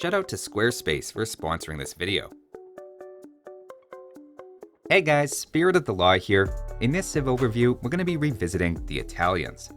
Shout out to Squarespace for sponsoring this video. Hey guys, Spirit of the Law here. In this Civ overview, we're going to be revisiting the Italians.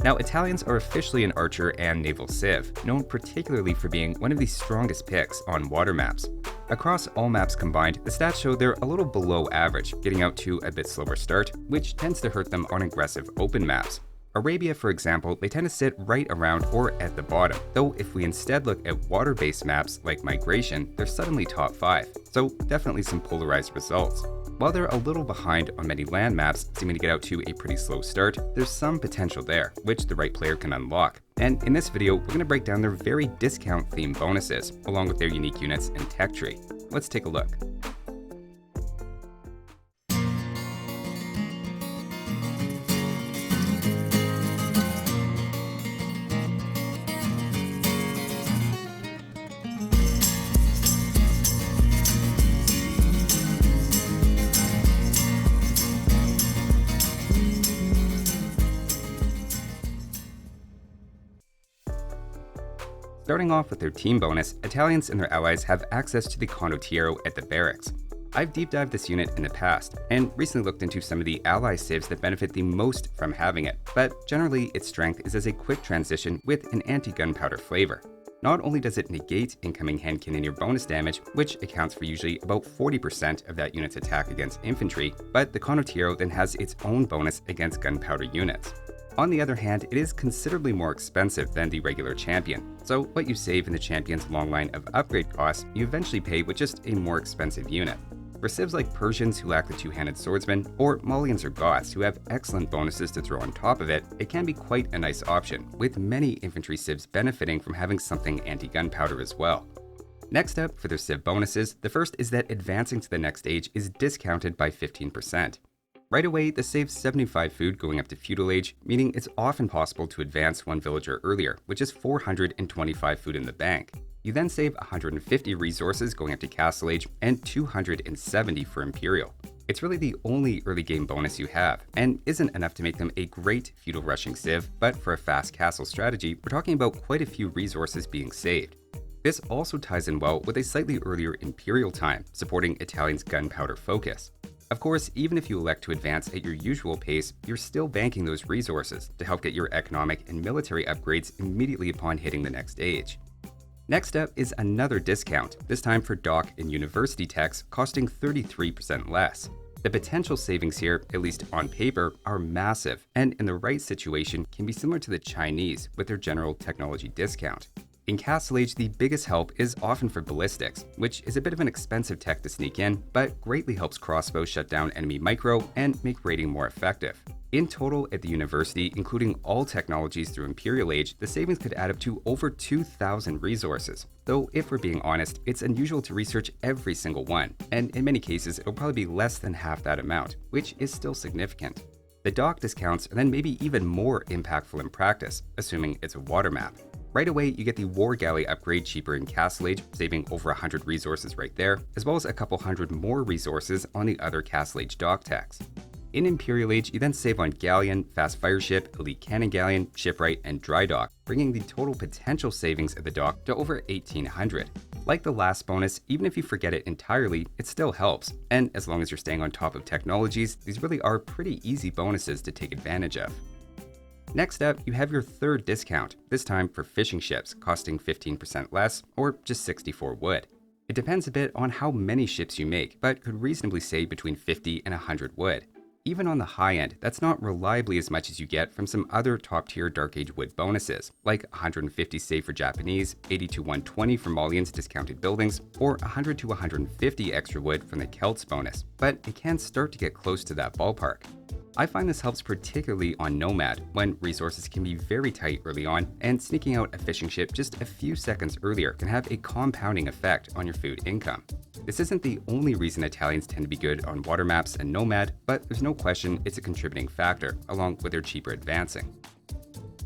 Now, Italians are officially an archer and naval civ, known particularly for being one of the strongest picks on water maps. Across all maps combined, the stats show they're a little below average, getting out to a bit slower start, which tends to hurt them on aggressive open maps. Arabia, for example, they tend to sit right around or at the bottom, though if we instead look at water-based maps like Migration, they're suddenly top 5, so definitely some polarized results. While they're a little behind on many land maps, seeming to get out to a pretty slow start, there's some potential there, which the right player can unlock. And in this video, we're going to break down their very discount-themed bonuses, along with their unique units and tech tree. Let's take a look. Starting off with their team bonus, Italians and their allies have access to the Condottiero at the barracks. I've deep dived this unit in the past, and recently looked into some of the ally civs that benefit the most from having it, but generally its strength is as a quick transition with an anti-gunpowder flavor. Not only does it negate incoming hand cannoneer bonus damage, which accounts for usually about 40% of that unit's attack against infantry, but the Condottiero then has its own bonus against gunpowder units. On the other hand, it is considerably more expensive than the regular champion, so what you save in the champion's long line of upgrade costs, you eventually pay with just a more expensive unit. For civs like Persians who lack the two-handed swordsman, or Malians or Goths who have excellent bonuses to throw on top of it, it can be quite a nice option, with many infantry civs benefiting from having something anti-gunpowder as well. Next up, for their civ bonuses, the first is that advancing to the next stage is discounted by 15%. Right away, this saves 75 food going up to feudal age, meaning it's often possible to advance one villager earlier, which is 425 food in the bank. You then save 150 resources going up to castle age and 270 for imperial. It's really the only early game bonus you have, and isn't enough to make them a great feudal rushing civ, but for a fast castle strategy, we're talking about quite a few resources being saved. This also ties in well with a slightly earlier imperial time, supporting Italians' gunpowder focus. Of course, even if you elect to advance at your usual pace, you're still banking those resources to help get your economic and military upgrades immediately upon hitting the next age. Next up is another discount, this time for dock and university techs costing 33% less. The potential savings here, at least on paper, are massive, and in the right situation can be similar to the Chinese with their general technology discount. In Castle Age, the biggest help is often for ballistics, which is a bit of an expensive tech to sneak in, but greatly helps crossbow shut down enemy micro and make raiding more effective. In total, at the university, including all technologies through Imperial Age, the savings could add up to over 2,000 resources. Though, if we're being honest, it's unusual to research every single one, and in many cases, it'll probably be less than half that amount, which is still significant. The dock discounts are then maybe even more impactful in practice, assuming it's a water map. Right away, you get the War Galley upgrade cheaper in Castle Age, saving over 100 resources right there, as well as a couple hundred more resources on the other Castle Age dock techs. In Imperial Age, you then save on Galleon, Fast Fire Ship, Elite Cannon Galleon, Shipwright, and Dry Dock, bringing the total potential savings of the dock to over 1,800. Like the last bonus, even if you forget it entirely, it still helps, and as long as you're staying on top of technologies, these really are pretty easy bonuses to take advantage of. Next up, you have your third discount, this time for fishing ships, costing 15% less, or just 64 wood. It depends a bit on how many ships you make, but could reasonably save between 50 and 100 wood. Even on the high end, that's not reliably as much as you get from some other top-tier Dark Age wood bonuses, like 150 save for Japanese, 80 to 120 for Malians discounted buildings, or 100 to 150 extra wood from the Celts bonus, but it can start to get close to that ballpark. I find this helps particularly on Nomad, when resources can be very tight early on, and sneaking out a fishing ship just a few seconds earlier can have a compounding effect on your food income. This isn't the only reason Italians tend to be good on water maps and Nomad, but there's no question it's a contributing factor, along with their cheaper advancing.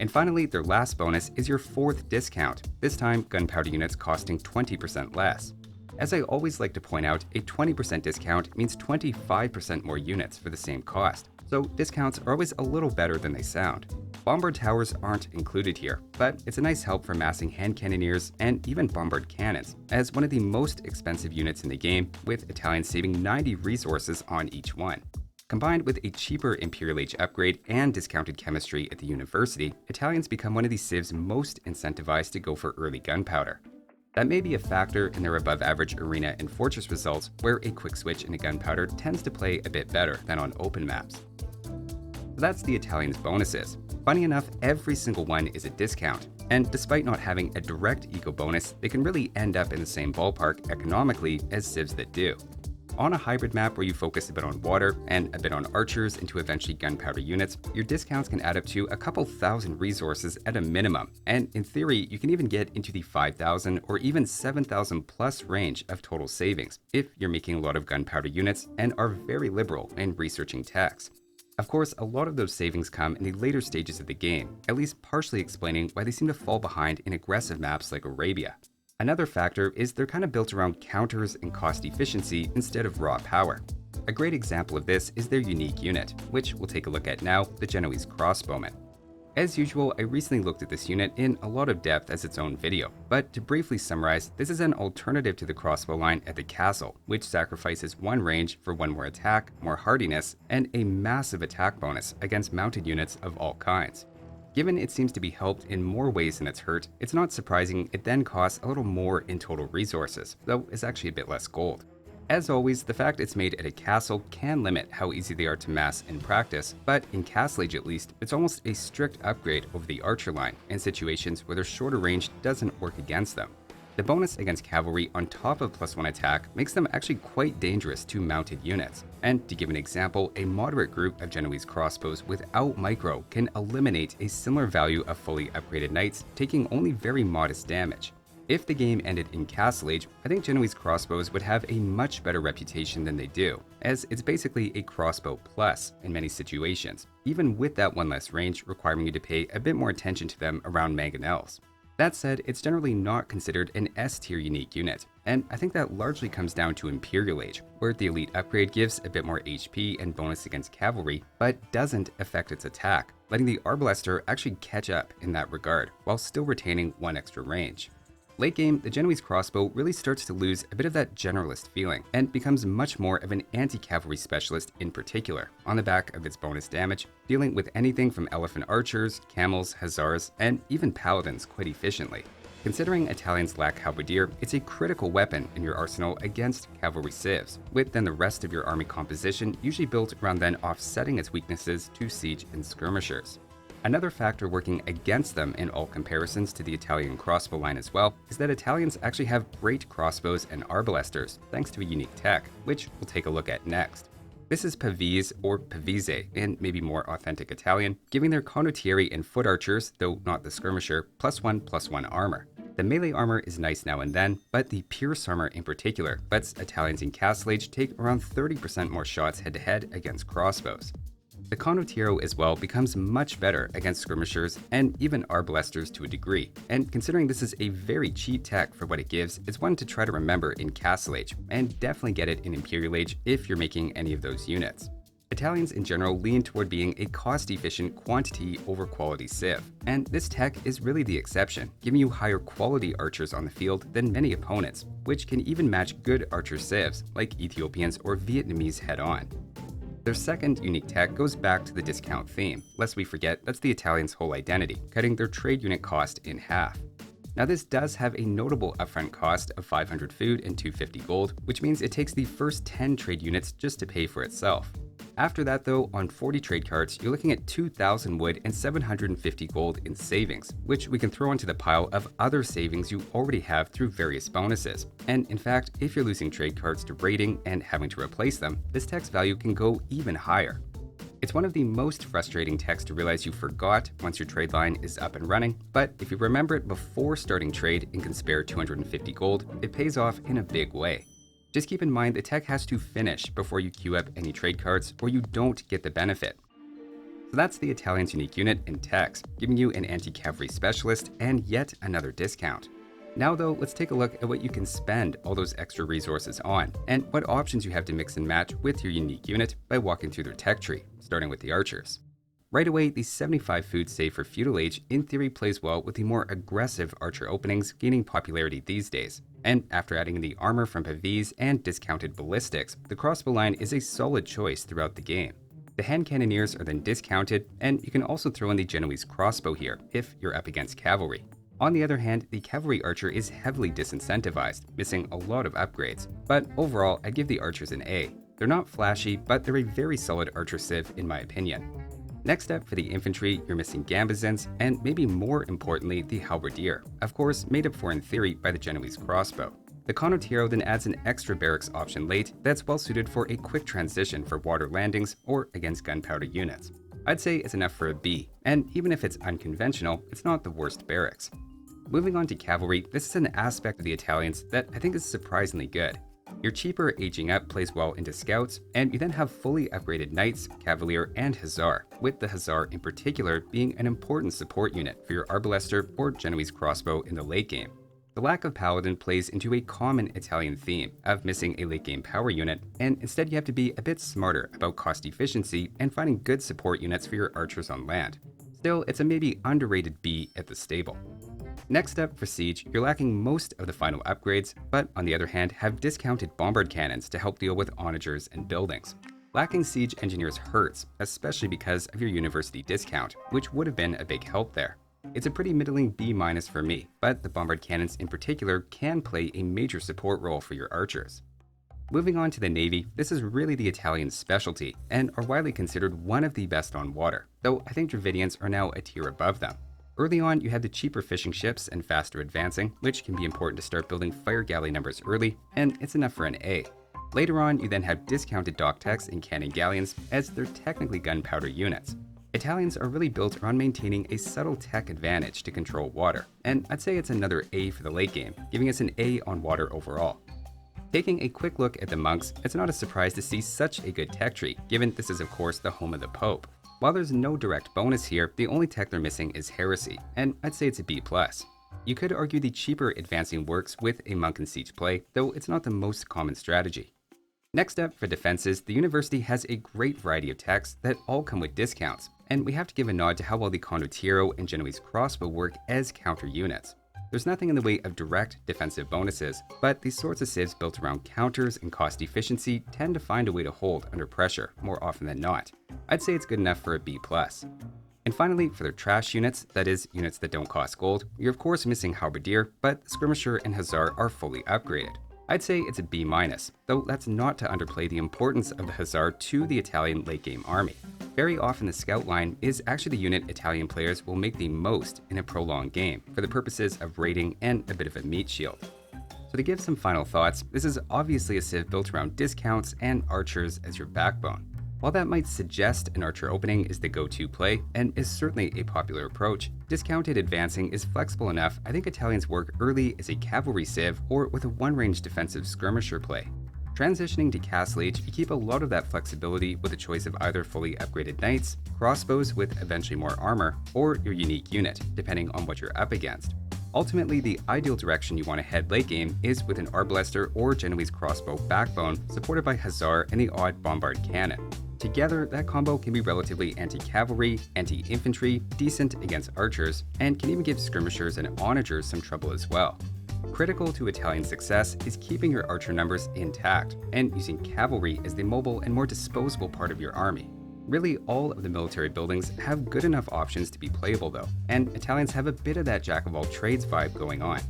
And finally, their last bonus is your fourth discount, this time gunpowder units costing 20% less. As I always like to point out, a 20% discount means 25% more units for the same cost. So discounts are always a little better than they sound. Bombard towers aren't included here, but it's a nice help for massing hand cannoneers and even bombard cannons, as one of the most expensive units in the game, with Italians saving 90 resources on each one. Combined with a cheaper Imperial Age upgrade and discounted chemistry at the university, Italians become one of the civs most incentivized to go for early gunpowder. That may be a factor in their above-average arena and fortress results, where a quick switch into gunpowder tends to play a bit better than on open maps. So that's the Italians' bonuses. Funny enough, every single one is a discount, and despite not having a direct eco bonus, they can really end up in the same ballpark economically as civs that do. On a hybrid map where you focus a bit on water and a bit on archers into eventually gunpowder units, your discounts can add up to a couple thousand resources at a minimum, and in theory, you can even get into the 5,000 or even 7,000 plus range of total savings if you're making a lot of gunpowder units and are very liberal in researching techs. Of course, a lot of those savings come in the later stages of the game, at least partially explaining why they seem to fall behind in aggressive maps like Arabia. Another factor is they're kind of built around counters and cost efficiency instead of raw power. A great example of this is their unique unit, which we'll take a look at now, the Genoese Crossbowman. As usual, I recently looked at this unit in a lot of depth as its own video, but to briefly summarize, this is an alternative to the crossbow line at the castle, which sacrifices one range for one more attack, more hardiness, and a massive attack bonus against mounted units of all kinds. Given it seems to be helped in more ways than it's hurt, it's not surprising it then costs a little more in total resources, though it's actually a bit less gold. As always, the fact it's made at a castle can limit how easy they are to mass in practice, but in Castle Age at least, it's almost a strict upgrade over the archer line in situations where their shorter range doesn't work against them. The bonus against cavalry on top of +1 attack makes them actually quite dangerous to mounted units. And to give an example, a moderate group of Genoese crossbows without micro can eliminate a similar value of fully upgraded knights, taking only very modest damage. If the game ended in Castle Age, I think Genoese crossbows would have a much better reputation than they do, as it's basically a crossbow plus in many situations, even with that one less range requiring you to pay a bit more attention to them around mangonels. That said, it's generally not considered an S-tier unique unit, and I think that largely comes down to Imperial Age, where the elite upgrade gives a bit more HP and bonus against cavalry, but doesn't affect its attack, letting the Arbalester actually catch up in that regard, while still retaining one extra range. Late game, the Genoese crossbow really starts to lose a bit of that generalist feeling, and becomes much more of an anti-cavalry specialist in particular, on the back of its bonus damage, dealing with anything from elephant archers, camels, hussars, and even paladins quite efficiently. Considering Italians lack halberdier, it's a critical weapon in your arsenal against cavalry civs, with then the rest of your army composition usually built around then offsetting its weaknesses to siege and skirmishers. Another factor working against them in all comparisons to the Italian crossbow line as well is that Italians actually have great crossbows and arbalesters, thanks to a unique tech, which we'll take a look at next. This is Pavese or Pavese in maybe more authentic Italian, giving their Condottieri and foot archers, though not the skirmisher, +1/+1 armor. The melee armor is nice now and then, but the pierce armor in particular lets Italians in Castle Age take around 30% more shots head-to-head against crossbows. The Condottiero as well becomes much better against skirmishers and even arbalesters to a degree, and considering this is a very cheap tech for what it gives, it's one to try to remember in Castle Age, and definitely get it in Imperial Age if you're making any of those units. Italians in general lean toward being a cost-efficient quantity over quality civ, and this tech is really the exception, giving you higher quality archers on the field than many opponents, which can even match good archer civs like Ethiopians or Vietnamese head-on. Their second unique tech goes back to the discount theme, lest we forget that's the Italians' whole identity, cutting their trade unit cost in half. Now this does have a notable upfront cost of 500 food and 250 gold, which means it takes the first 10 trade units just to pay for itself. After that though, on 40 trade cards, you're looking at 2,000 wood and 750 gold in savings, which we can throw into the pile of other savings you already have through various bonuses. And in fact, if you're losing trade cards to raiding and having to replace them, this tech's value can go even higher. It's one of the most frustrating techs to realize you forgot once your trade line is up and running, but if you remember it before starting trade and can spare 250 gold, it pays off in a big way. Just keep in mind the tech has to finish before you queue up any trade cards or you don't get the benefit. So that's the Italian's unique unit in techs, giving you an anti-cavalry specialist and yet another discount. Now though, let's take a look at what you can spend all those extra resources on, and what options you have to mix and match with your unique unit by walking through their tech tree, starting with the archers. Right away, the 75 food save for Feudal Age in theory plays well with the more aggressive archer openings gaining popularity these days. And after adding in the armor from Pavese and discounted ballistics, the crossbow line is a solid choice throughout the game. The hand cannoneers are then discounted, and you can also throw in the Genoese Crossbow here if you're up against cavalry. On the other hand, the cavalry archer is heavily disincentivized, missing a lot of upgrades. But overall, I'd give the archers an A. They're not flashy, but they're a very solid archer civ in my opinion. Next up for the infantry, you're missing gambazins, and maybe more importantly, the halberdier, of course made up for in theory by the Genoese Crossbow. The Condottiero then adds an extra barracks option late that's well suited for a quick transition for water landings or against gunpowder units. I'd say it's enough for a B, and even if it's unconventional, it's not the worst barracks. Moving on to cavalry, this is an aspect of the Italians that I think is surprisingly good. Your cheaper aging up plays well into scouts, and you then have fully upgraded knights, cavalier, and hussar, with the hussar in particular being an important support unit for your arbalester or Genoese crossbow in the late game. The lack of paladin plays into a common Italian theme of missing a late game power unit, and instead you have to be a bit smarter about cost efficiency and finding good support units for your archers on land. Still, it's a maybe underrated B at the stable. Next up for siege, you're lacking most of the final upgrades, but on the other hand have discounted bombard cannons to help deal with onagers and buildings. Lacking siege engineers hurts, especially because of your university discount, which would have been a big help there. It's a pretty middling B- for me, but the bombard cannons in particular can play a major support role for your archers. Moving on to the Navy, this is really the Italian specialty, and are widely considered one of the best on water, though I think Dravidians are now a tier above them. Early on, you have the cheaper fishing ships and faster advancing, which can be important to start building fire galley numbers early, and it's enough for an A. Later on, you then have discounted dock techs and cannon galleons, as they're technically gunpowder units. Italians are really built around maintaining a subtle tech advantage to control water, and I'd say it's another A for the late game, giving us an A on water overall. Taking a quick look at the monks, it's not a surprise to see such a good tech tree, given this is of course the home of the Pope. While there's no direct bonus here, the only tech they're missing is heresy, and I'd say it's a B+. You could argue the cheaper advancing works with a monk and siege play, though it's not the most common strategy. Next up for defenses, the university has a great variety of techs that all come with discounts, and we have to give a nod to how well the Condottiero and Genoese Crossbow work as counter units. There's nothing in the way of direct defensive bonuses, but these sorts of civs built around counters and cost efficiency tend to find a way to hold under pressure more often than not. I'd say it's good enough for a B+. And finally, for their trash units, that is, units that don't cost gold, you're of course missing halberdier, but the skirmisher and hussar are fully upgraded. I'd say it's a B-, though that's not to underplay the importance of the hussar to the Italian late-game army. Very often the scout line is actually the unit Italian players will make the most in a prolonged game for the purposes of raiding and a bit of a meat shield. So to give some final thoughts, this is obviously a civ built around discounts and archers as your backbone. While that might suggest an archer opening is the go-to play, and is certainly a popular approach, discounted advancing is flexible enough. I think Italians work early as a cavalry civ or with a one-range defensive skirmisher play. Transitioning to Castle Age, you keep a lot of that flexibility with a choice of either fully upgraded knights, crossbows with eventually more armor, or your unique unit, depending on what you're up against. Ultimately, the ideal direction you want to head late game is with an arbalester or Genoese crossbow backbone supported by hussar and the odd bombard cannon. Together, that combo can be relatively anti-cavalry, anti-infantry, decent against archers, and can even give skirmishers and onagers some trouble as well. Critical to Italian success is keeping your archer numbers intact, and using cavalry as the mobile and more disposable part of your army. Really, all of the military buildings have good enough options to be playable though, and Italians have a bit of that jack-of-all-trades vibe going on.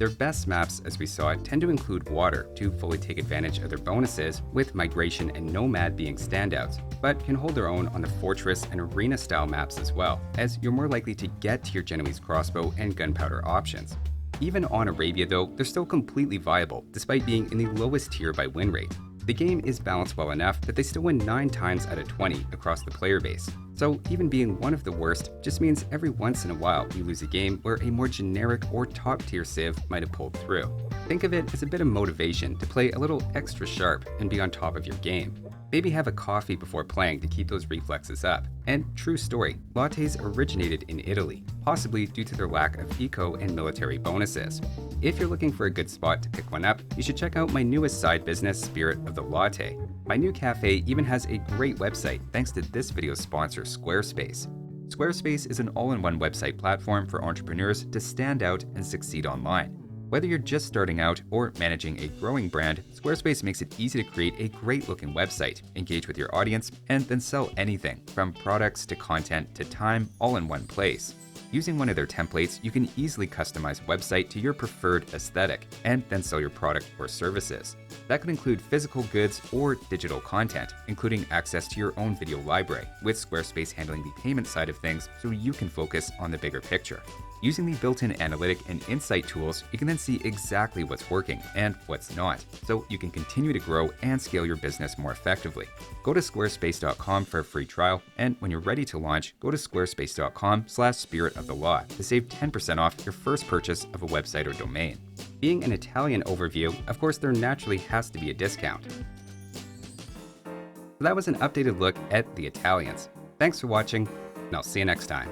Their best maps, as we saw, tend to include water to fully take advantage of their bonuses, with migration and nomad being standouts, but can hold their own on the fortress and arena style maps as well, as you're more likely to get to your Genoese crossbow and gunpowder options. Even on Arabia though, they're still completely viable, despite being in the lowest tier by win rate. The game is balanced well enough that they still win 9 times out of 20 across the player base. So even being one of the worst just means every once in a while you lose a game where a more generic or top tier civ might have pulled through. Think of it as a bit of motivation to play a little extra sharp and be on top of your game. Maybe have a coffee before playing to keep those reflexes up. And true story, lattes originated in Italy, possibly due to their lack of eco and military bonuses. If you're looking for a good spot to pick one up, you should check out my newest side business, Spirit of the Latte. My new cafe even has a great website thanks to this video's sponsor, Squarespace. Squarespace is an all-in-one website platform for entrepreneurs to stand out and succeed online. Whether you're just starting out or managing a growing brand, Squarespace makes it easy to create a great-looking website, engage with your audience, and then sell anything, from products to content to time, all in one place. Using one of their templates, you can easily customize a website to your preferred aesthetic, and then sell your product or services. That could include physical goods or digital content, including access to your own video library, with Squarespace handling the payment side of things so you can focus on the bigger picture. Using the built-in analytic and insight tools, you can then see exactly what's working and what's not, so you can continue to grow and scale your business more effectively. Go to squarespace.com for a free trial, and when you're ready to launch, go to squarespace.com/spiritofthelaw to save 10% off your first purchase of a website or domain. Being an Italian overview, of course, there naturally has to be a discount. So that was an updated look at the Italians. Thanks for watching, and I'll see you next time.